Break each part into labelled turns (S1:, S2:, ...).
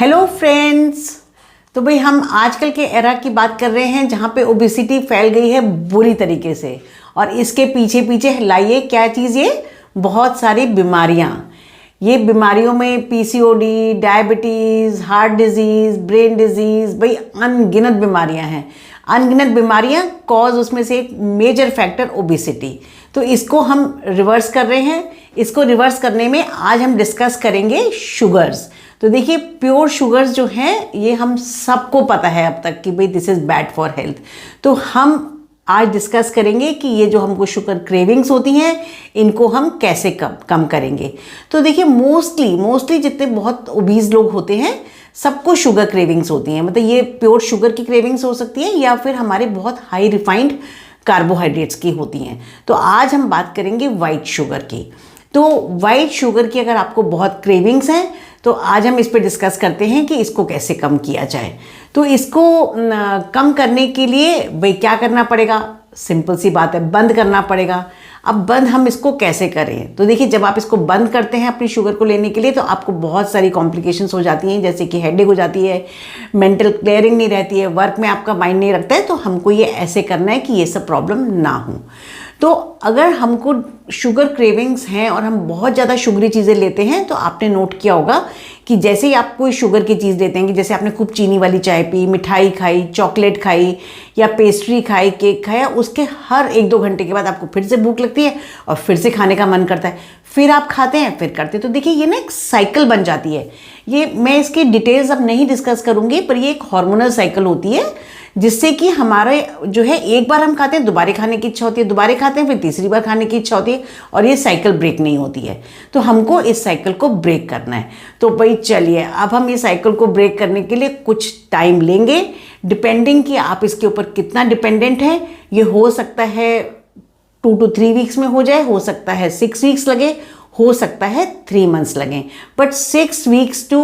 S1: Hello friends. तो भाई हम आजकल के एरा की बात कर रहे हैं जहाँ पे ओबेसिटी फैल गई है बुरी तरीके से, और इसके पीछे पीछे लाइए क्या चीज़, ये बहुत सारी बीमारियाँ। ये बीमारियों में PCOD, diabetes, heart disease, brain disease, भाई अनगिनत बीमारियाँ हैं। अनगिनत बीमारियाँ, कॉज उसमें से एक मेजर फैक्टर ओबेसिटी। तो इसको हम रिवर्स कर रहे हैं। इसको रिवर्स करने में आज हम डिस्कस करेंगे शुगर्स। तो देखिए, प्योर शुगर्स जो हैं ये हम सबको पता है अब तक कि भाई this is bad for health. तो हम आज डिस्कस करेंगे कि ये जो हमको शुगर क्रेविंग्स होती हैं इनको हम कैसे कम करेंगे। तो देखिए, मोस्टली जितने बहुत ओबीज लोग होते हैं सबको शुगर क्रेविंग्स होती हैं। मतलब ये प्योर शुगर की क्रेविंग्स हो सकती है या फिर हमारे बहुत हाई रिफाइंड कार्बोहाइड्रेट्स की होती हैं। तो आज हम बात करेंगे वाइट शुगर की। तो वाइट शुगर की अगर आपको बहुत क्रेविंग्स हैं तो आज हम इस पे डिस्कस करते हैं कि इसको कैसे कम किया जाए। तो इसको कम करने के लिए भाई क्या करना पड़ेगा, सिंपल सी बात है, बंद करना पड़ेगा। अब बंद हम इसको कैसे करें? तो देखिए, जब आप इसको बंद करते हैं अपनी शुगर को लेने के लिए तो आपको बहुत सारी कॉम्प्लिकेशंस हो जाती हैं, जैसे कि हेडेक हो जाती है, मेंटल क्लियरिंग नहीं रहती है, वर्क में आपका माइंड नहीं रखता है। तो हमको ये ऐसे करना है कि ये सब प्रॉब्लम ना हो। तो अगर हमको शुगर क्रेविंग्स हैं और हम बहुत ज़्यादा शुगरी चीज़ें लेते हैं तो आपने नोट किया होगा कि जैसे ही आप कोई शुगर की चीज़ लेते हैं, कि जैसे आपने खूब चीनी वाली चाय पी, मिठाई खाई, चॉकलेट खाई या पेस्ट्री खाई, केक खाया, उसके हर 1-2 घंटे के बाद आपको फिर से भूख लगती है और फिर से खाने का मन करता है, फिर आप खाते हैं, फिर करते हैं। तो देखिए, ये ना एक साइकिल बन जाती है। ये मैं इसकी डिटेल्स अब नहीं डिस्कस करूँगी, पर ये एक हार्मोनल साइकिल होती है जिससे कि हमारे जो है एक बार हम खाते हैं, दोबारा खाने की इच्छा होती है, दोबारा खाते हैं, फिर तीसरी बार खाने की इच्छा होती है, और ये साइकिल ब्रेक नहीं होती है। तो हमको इस साइकिल को ब्रेक करना है। तो भाई चलिए, अब हम ये साइकिल को ब्रेक करने के लिए कुछ टाइम लेंगे, डिपेंडिंग कि आप इसके ऊपर कितना डिपेंडेंट है। ये हो सकता है 2 to 3 वीक्स में हो जाए, हो सकता है 6 वीक्स लगे, हो सकता है 3 मंथ्स लगें, बट 6 वीक्स टू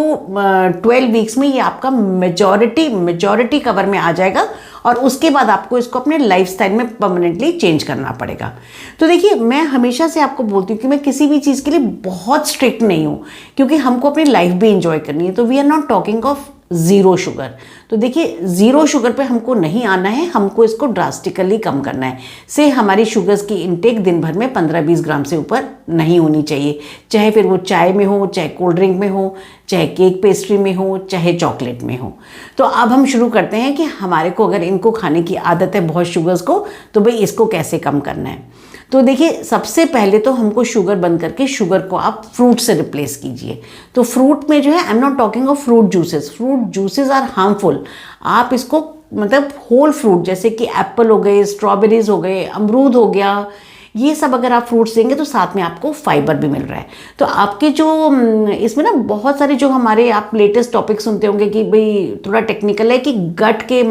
S1: 12 वीक्स में ये आपका मेजॉरिटी कवर में आ जाएगा, और उसके बाद आपको इसको अपने लाइफस्टाइल में परमानेंटली चेंज करना पड़ेगा। तो देखिए, मैं हमेशा से आपको बोलती हूँ कि मैं किसी भी चीज़ के लिए बहुत स्ट्रिक्ट नहीं हूँ, क्योंकि हमको अपनी लाइफ भी इंजॉय करनी है। तो we are not talking of zero sugar. तो देखिए, ज़ीरो शुगर पे हमको नहीं आना है, हमको इसको ड्रास्टिकली कम करना है। से हमारी शुगर्स की इनटेक दिन भर में 15-20 ग्राम से ऊपर नहीं होनी चाहिए, चाहे फिर वो चाय में हो, चाहे कोल्ड ड्रिंक में हो, चाहे केक पेस्ट्री में हो, चाहे चॉकलेट में हो। तो अब हम शुरू करते हैं कि हमारे को अगर इनको खाने की आदत है बहुत शुगर्स को, तो भाई इसको कैसे कम करना है। तो देखिए, सबसे पहले तो हमको शुगर बंद करके शुगर को आप फ्रूट से रिप्लेस कीजिए। तो फ्रूट में जो है, I am not talking of fruit juices. Fruit juices are harmful. आप इसको मतलब होल फ्रूट, जैसे कि एप्पल हो गए, स्ट्रॉबेरीज हो गए, अमरूद हो गया, ये सब अगर आप फ्रूट्स देंगे तो साथ में आपको फाइबर भी मिल रहा है। तो आपके जो इसमें ना बहुत सारे जो हमारे आप लेटेस्ट टॉपिक सुनते होंगे कि भाई थोड़ा टेक्निकल है कि गट के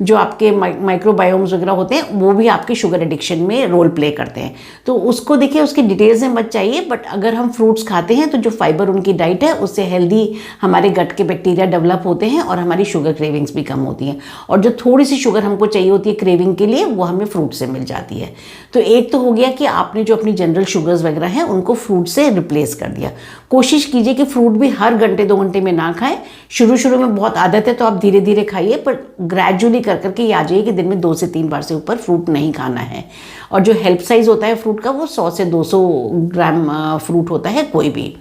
S1: जो आपके माइक्रोबायोम्स वगैरह होते हैं वो भी आपके शुगर एडिक्शन में रोल प्ले करते हैं। तो उसको देखिए, उसकी डिटेल्स में मत चाहिए, बट अगर हम फ्रूट्स खाते हैं तो जो फाइबर उनकी डाइट है उससे हेल्दी हमारे गट के बैक्टीरिया डेवलप होते हैं और हमारी शुगर क्रेविंग्स भी कम होती हैं। और जो थोड़ी सी शुगर हमको चाहिए होती है क्रेविंग के लिए, वो हमें फ्रूट से मिल जाती है। तो एक तो हो गया कि आपने जो अपनी जनरल शुगर्स वगैरह हैं उनको फ्रूट से रिप्लेस कर दिया। कोशिश कीजिए कि फ्रूट भी हर घंटे 2 घंटे में ना खाएं। शुरू में बहुत आदत है तो आप धीरे धीरे खाइए, पर ग्रेजुअली करके ये आ जाइए कि दिन में 2 से 3 बार से ऊपर फ्रूट नहीं खाना है। और जो हेल्प साइज होता है फ्रूट का, वो 100 से 200 ग्राम फ्रूट होता है कोई भी।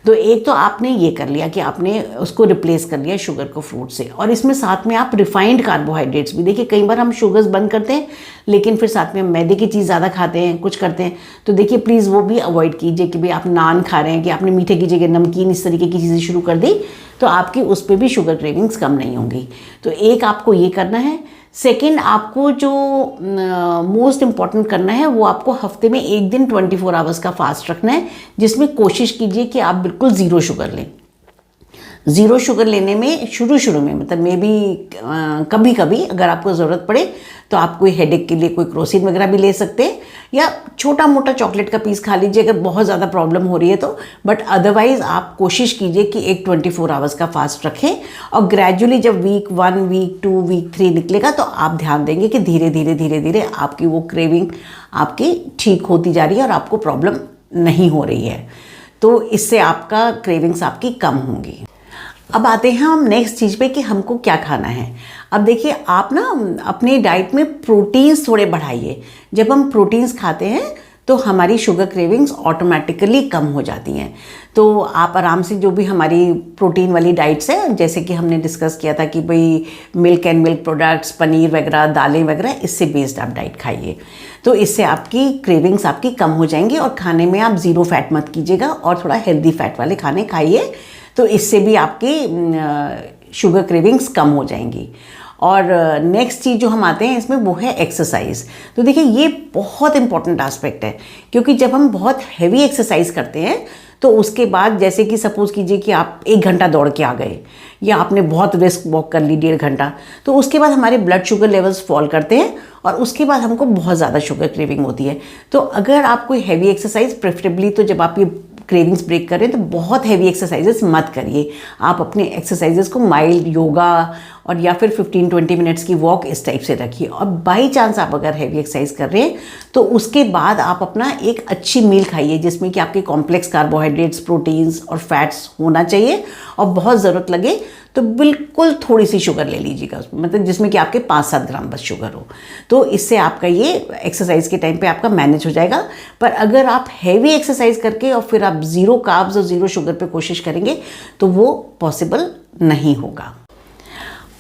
S1: तो एक तो आपने ये कर लिया कि आपने उसको रिप्लेस कर लिया शुगर को फ्रूट से, और इसमें साथ में आप रिफाइंड कार्बोहाइड्रेट्स भी। देखिए, कई बार हम शुगर्स बंद करते हैं लेकिन फिर साथ में हम मैदे की चीज़ ज़्यादा खाते हैं, कुछ करते हैं। तो देखिए, प्लीज़ वो भी अवॉइड कीजिए कि भाई आप नान खा रहे हैं, कि आपने मीठे की जगह नमकीन इस तरीके की चीज़ें शुरू कर दी तो आपकी उस पर भी शुगर क्रेविंग्स कम नहीं होंगी। तो एक आपको ये करना है। सेकेंड, आपको जो मोस्ट इम्पॉर्टेंट करना है वो आपको हफ्ते में एक दिन 24 आवर्स का फास्ट रखना है, जिसमें कोशिश कीजिए कि आप बिल्कुल ज़ीरो शुगर लें। ज़ीरो शुगर लेने में शुरू में मतलब मे बी कभी कभी अगर आपको ज़रूरत पड़े तो आप कोई हेडेक के लिए कोई क्रोसिन वगैरह भी ले सकते हैं, या छोटा मोटा चॉकलेट का पीस खा लीजिए अगर बहुत ज़्यादा प्रॉब्लम हो रही है तो। बट अदरवाइज़ आप कोशिश कीजिए कि एक 24 आवर्स का फास्ट रखें, और ग्रेजुअली जब वीक 1, वीक 2, वीक 3 निकलेगा तो आप ध्यान देंगे कि धीरे धीरे आपकी वो क्रेविंग आपकी ठीक होती जा रही है और आपको प्रॉब्लम नहीं हो रही है। तो इससे आपका क्रेविंग्स आपकी कम होंगी। अब आते हैं हम नेक्स्ट चीज़ पे कि हमको क्या खाना है। अब देखिए, आप ना अपनी डाइट में प्रोटीन्स थोड़े बढ़ाइए। जब हम प्रोटीन्स खाते हैं तो हमारी शुगर क्रेविंग्स ऑटोमेटिकली कम हो जाती हैं। तो आप आराम से जो भी हमारी प्रोटीन वाली डाइट्स है, जैसे कि हमने डिस्कस किया था कि भाई milk and milk products, paneer वगैरह, दालें वगैरह, इससे बेस्ड आप डाइट खाइए। तो इससे आपकी क्रेविंग्स आपकी कम हो जाएंगी। और खाने में आप ज़ीरो फैट मत कीजिएगा और थोड़ा हेल्दी फैट वाले खाने खाइए, तो इससे भी आपकी शुगर क्रेविंग्स कम हो जाएंगी। और नेक्स्ट चीज़ जो हम आते हैं इसमें वो है एक्सरसाइज। तो देखिए, ये बहुत इंपॉर्टेंट एस्पेक्ट है, क्योंकि जब हम बहुत हैवी एक्सरसाइज करते हैं तो उसके बाद, जैसे कि सपोज कीजिए कि आप 1 घंटा दौड़ के आ गए या आपने बहुत रिस्क वॉक कर ली 1.5 घंटा, तो उसके बाद हमारे ब्लड शुगर लेवल्स फॉल करते हैं और उसके बाद हमको बहुत ज़्यादा शुगर क्रेविंग होती है। तो अगर आप कोई हैवी एक्सरसाइज, प्रेफरेबली तो जब आप ये क्रेविंग्स ब्रेक करें तो बहुत हैवी एक्सरसाइजेस मत करिए। आप अपने एक्सरसाइजेस को माइल्ड योगा और या फिर 15-20 मिनट्स की वॉक, इस टाइप से रखिए। और बाई चांस आप अगर हैवी एक्सरसाइज कर रहे हैं तो उसके बाद आप अपना एक अच्छी मील खाइए, जिसमें कि आपके कॉम्प्लेक्स कार्बोहाइड्रेट्स, प्रोटीन्स और फैट्स होना चाहिए। और बहुत ज़रूरत लगे तो बिल्कुल थोड़ी सी शुगर ले लीजिएगा उसमें, मतलब जिसमें कि आपके 5-7 ग्राम बस शुगर हो। तो इससे आपका ये एक्सरसाइज के टाइम पे आपका मैनेज हो जाएगा। पर अगर आप हैवी एक्सरसाइज करके और फिर आप ज़ीरो कार्ब्स और ज़ीरो शुगर पे कोशिश करेंगे तो वो पॉसिबल नहीं होगा।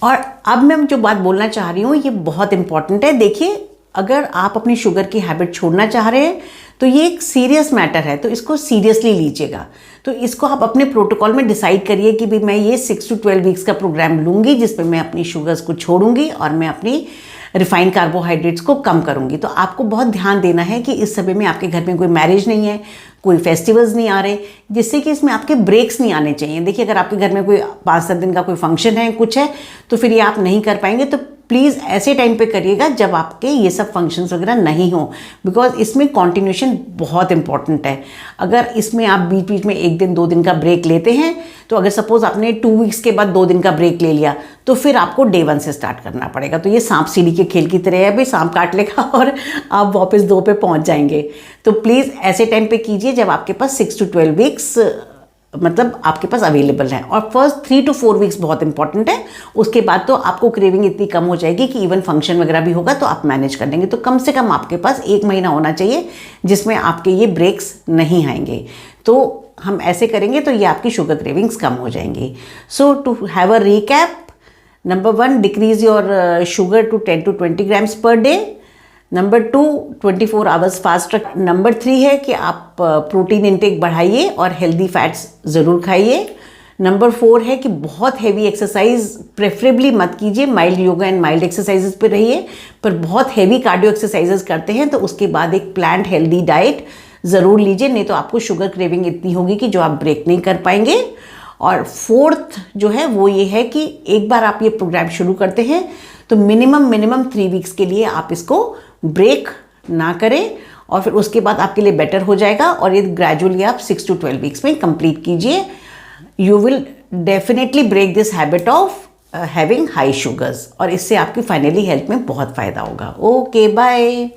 S1: और अब मैं जो बात बोलना चाह रही हूँ ये बहुत इंपॉर्टेंट है। देखिए, अगर आप अपनी शुगर की हैबिट छोड़ना चाह रहे हैं तो ये एक सीरियस मैटर है, तो इसको सीरियसली लीजिएगा। तो इसको आप अपने प्रोटोकॉल में डिसाइड करिए कि भाई मैं ये 6 to 12 वीक्स का प्रोग्राम लूँगी, जिसमें मैं अपनी शुगर्स को छोड़ूंगी और मैं अपनी रिफाइंड कार्बोहाइड्रेट्स को कम करूँगी। तो आपको बहुत ध्यान देना है कि इस समय में आपके घर में कोई मैरिज नहीं है, कोई फेस्टिवल्स नहीं आ रहे, जिससे कि इसमें आपके ब्रेक्स नहीं आने चाहिए। देखिए, अगर आपके घर में कोई 5-7 दिन का कोई फंक्शन है, कुछ है, तो फिर ये आप नहीं कर पाएंगे। तो प्लीज़ ऐसे टाइम पे करिएगा जब आपके ये सब फंक्शंस वगैरह नहीं हो, बिकॉज इसमें कॉन्टिन्यूशन बहुत इंपॉर्टेंट है। अगर इसमें आप बीच बीच में 1 दिन 2 दिन का ब्रेक लेते हैं, तो अगर सपोज आपने 2 वीक्स के बाद 2 दिन का ब्रेक ले लिया, तो फिर आपको डे 1 से स्टार्ट करना पड़ेगा। तो ये सांप सीढ़ी के खेल की तरह है, भाई सांप काट लेगा और आप वापस 2 पे पहुंच जाएंगे। तो प्लीज़ ऐसे टाइम पे कीजिए जब आपके पास 6 to 12 वीक्स मतलब आपके पास अवेलेबल है। और फर्स्ट 3 to 4 वीक्स बहुत इंपॉर्टेंट है। उसके बाद तो आपको क्रेविंग इतनी कम हो जाएगी कि इवन फंक्शन वगैरह भी होगा तो आप मैनेज कर लेंगे। तो कम से कम आपके पास 1 महीना होना चाहिए जिसमें आपके ये ब्रेक्स नहीं आएंगे। तो हम ऐसे करेंगे तो ये आपकी शुगर क्रेविंग्स कम हो जाएंगी। So to have a recap, number 1, decrease your sugar to 10 to 20 grams per day. Number 2, 24 hours fast रख। नंबर 3 है कि आप प्रोटीन इंटेक बढ़ाइए और हेल्दी फैट्स ज़रूर खाइए। नंबर 4 है कि बहुत हैवी एक्सरसाइज प्रेफरेबली मत कीजिए, mild yoga and mild exercises पे रहिए। पर बहुत हैवी कार्डियो एक्सरसाइजेज करते हैं तो उसके बाद एक प्लान्ड हेल्दी डाइट ज़रूर लीजिए, नहीं तो आपको शुगर क्रेविंग इतनी होगी कि जो आप ब्रेक नहीं कर पाएंगे। और 4th जो है वो ये है कि एक बार आप ये प्रोग्राम शुरू करते हैं तो मिनिमम 3 वीक्स के लिए आप इसको ब्रेक ना करें और फिर उसके बाद आपके लिए बेटर हो जाएगा। और ये ग्रेजुअली आप 6 to 12 वीक्स में कंप्लीट कीजिए। You will definitely break this habit of having high sugars और इससे आपकी फाइनली हेल्थ में बहुत फ़ायदा होगा। Okay, bye.